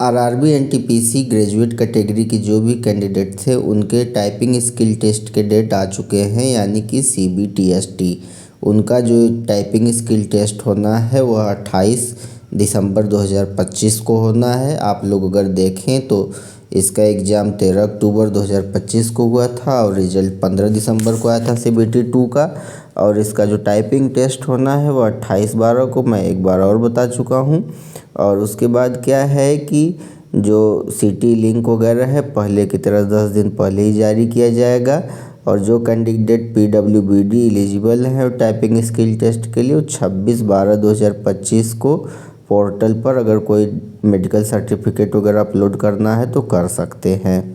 RRB NTPC graduate category की जो भी कैंडिडेट थे उनके टाइपिंग स्किल टेस्ट के डेट आ चुके हैं, यानी कि सीबीटीएसटी। उनका जो टाइपिंग स्किल टेस्ट होना है वह 28 दिसंबर 2025 को होना है। आप लोग अगर देखें तो इसका एग्ज़ाम 13 अक्टूबर 2025 को हुआ था और रिज़ल्ट 15 दिसंबर को आया था सीबीटी 2 का। और इसका जो टाइपिंग टेस्ट होना है वह 28/12 को मैं एक बार और बता चुका हूँ। और उसके बाद क्या है कि जो सिटी लिंक वगैरह है पहले की तरह 10 दिन पहले ही जारी किया जाएगा। और जो कैंडिडेट पीडब्ल्यूबीडी एलिजिबल है टाइपिंग स्किल टेस्ट के लिए वो 26/12/2025 को पोर्टल पर अगर कोई मेडिकल सर्टिफिकेट वगैरह अपलोड करना है तो कर सकते हैं।